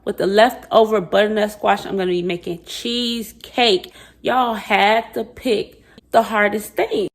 with the leftover butternut squash, I'm going to be making cheesecake. Y'all had to pick the hardest thing.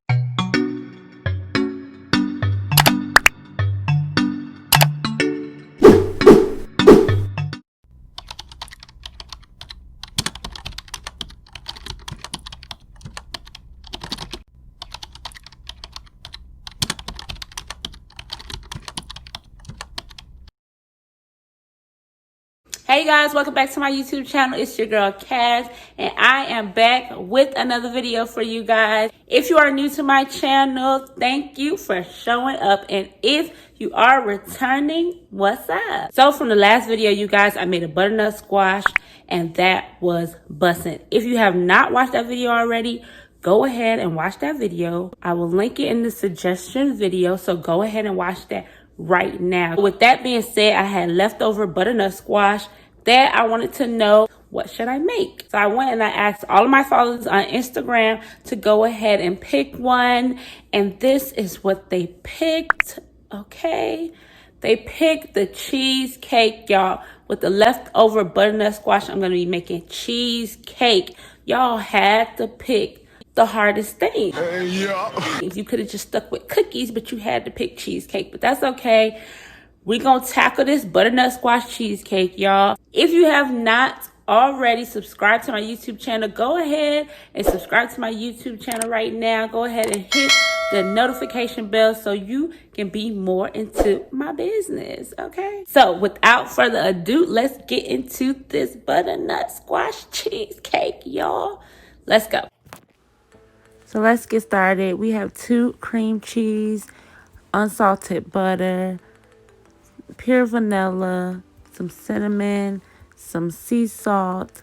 Hey guys, welcome back to my YouTube channel. It's your girl Kaz, and I am back with another video for you guys. If you are new to my channel, thank you for showing up, and if you are returning, what's up? So from the last video, you guys, I made a butternut squash, and that was bussin'. If you have not watched that video already, go ahead and watch that video. I will link it in the suggestion video, so go ahead and watch that right now. With that being said, I had leftover butternut squash that I wanted to know, what should I make? So I went and I asked all of my followers on Instagram to go ahead and pick one, and this is what they picked. Okay, they picked the cheesecake, y'all. With the leftover butternut squash, I'm gonna be making cheesecake. Y'all had to pick the hardest thing. You could have just stuck with cookies, but you had to pick cheesecake, but that's okay. We're gonna tackle this butternut squash cheesecake, y'all. If you have not already subscribed to my YouTube channel, go ahead and subscribe to my YouTube channel right now. Go ahead and hit the notification bell so you can be more into my business, okay? So without further ado, let's get into this butternut squash cheesecake, y'all. Let's go. So let's get started. We have 2 cream cheese, unsalted butter, pure vanilla, some cinnamon, some sea salt,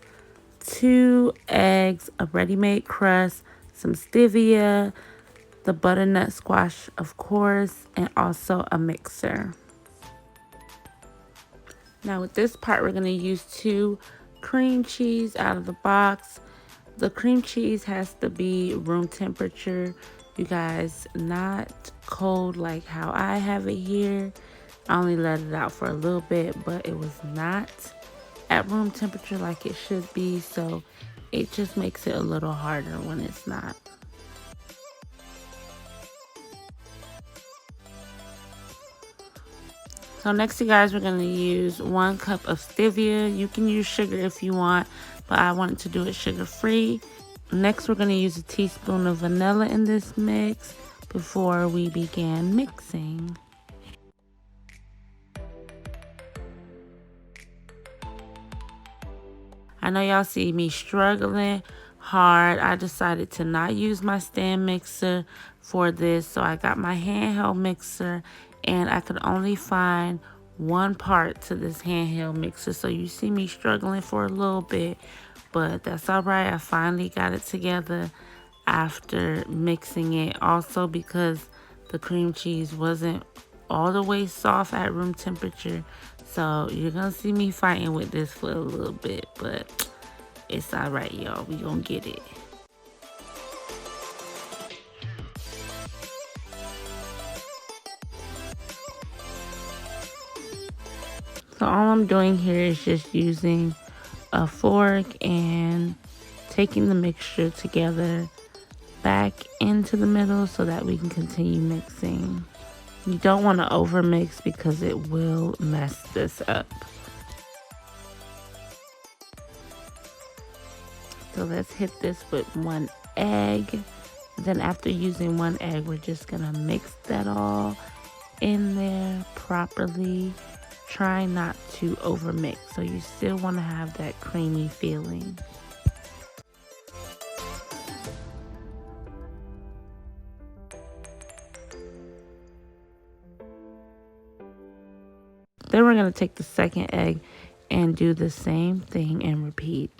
2 eggs, a ready-made crust, some stevia, the butternut squash, of course, and also a mixer. Now with this part, we're going to use 2 cream cheese out of the box. The cream cheese has to be room temperature, you guys, not cold like how I have it here. I only let it out for a little bit, but it was not at room temperature like it should be, so it just makes it a little harder when it's not. So next, you guys, we're going to use 1 cup of stevia. You can use sugar if you want, but I wanted to do it sugar-free. Next, we're going to use a teaspoon of vanilla in this mix before we begin mixing. I know y'all see me struggling hard. I decided to not use my stand mixer for this, so I got my handheld mixer, and I could only find 1 part to this handheld mixer. So you see me struggling for a little bit, but that's all right. I finally got it together after mixing it. Also because the cream cheese wasn't all the way soft at room temperature. So you're gonna see me fighting with this for a little bit, but it's all right, y'all. We gonna get it. So all I'm doing here is just using a fork and taking the mixture together back into the middle so that we can continue mixing. You don't want to overmix because it will mess this up. So let's hit this with 1 egg. Then after using 1 egg, we're just gonna mix that all in there properly. Try not to overmix, so you still want to have that creamy feeling. Then we're going to take the 2nd egg and do the same thing and repeat.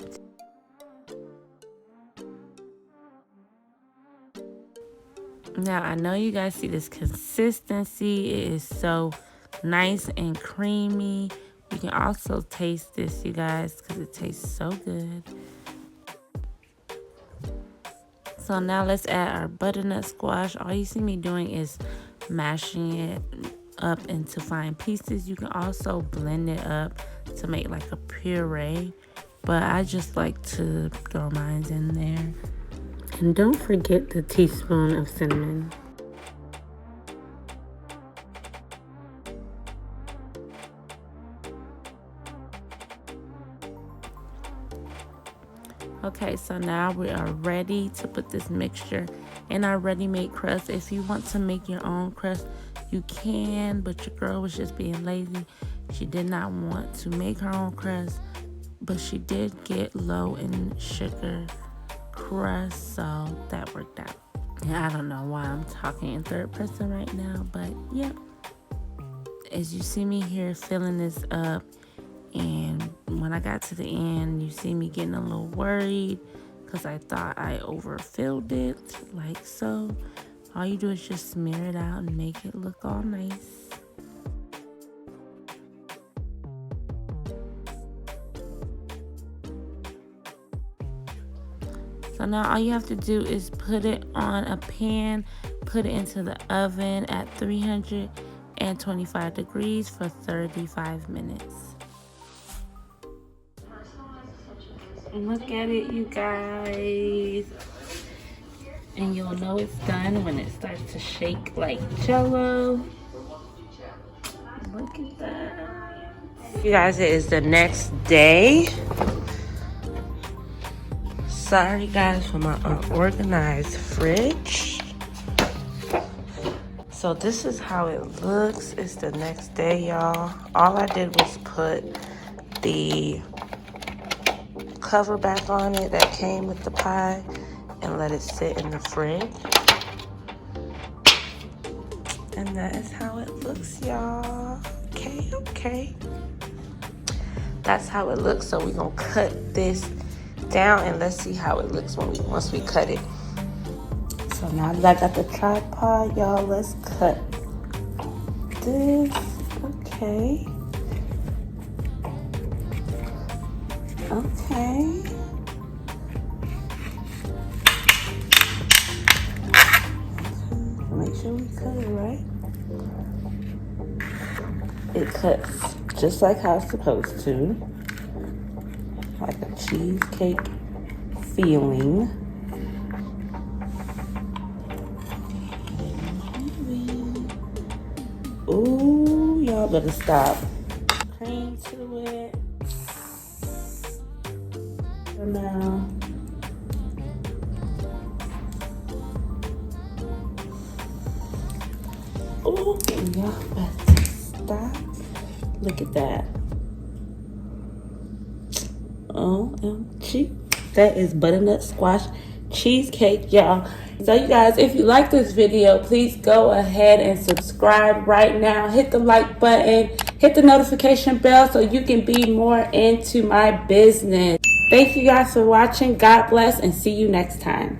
Now, I know you guys see this consistency. It is so nice and creamy. You can also taste this, you guys, because it tastes so good. So now let's add our butternut squash. All you see me doing is mashing it up into fine pieces. You can also blend it up to make like a puree, but I just like to throw mine in there. And don't forget the teaspoon of cinnamon. Okay, so now we are ready to put this mixture in our ready-made crust. If you want to make your own crust, you can, but your girl was just being lazy. She did not want to make her own crust, but she did get low in sugar crust, so that worked out. And I don't know why I'm talking in third person right now, but yeah. As you see me here filling this up, and when I got to the end, you see me getting a little worried because I thought I overfilled it like so. All you do is just smear it out and make it look all nice. So now all you have to do is put it on a pan, put it into the oven at 325 degrees for 35 minutes. Look at it, you guys. And you'll know it's done when it starts to shake like Jello. Look at that. You guys, it is the next day. Sorry guys for my unorganized fridge. So this is how it looks. It's the next day, y'all. All I did was put the cover back on it that came with the pie and let it sit in the fridge. And that is how it looks, y'all. Okay. That's how it looks. So we're gonna cut this down and let's see how it looks once we cut it. So now that I got the tripod, y'all, let's cut this. Okay. Make sure we cut it right. It cuts just like how it's supposed to. Like a cheesecake feeling. Ooh, y'all better stop. Cream to it. For now. Ooh, y'all better stop. Look at that. OMG. That is butternut squash cheesecake, y'all. So you guys, if you like this video, please go ahead and subscribe right now. Hit the like button, hit the notification bell so you can be more into my business. Thank you guys for watching. God bless and see you next time.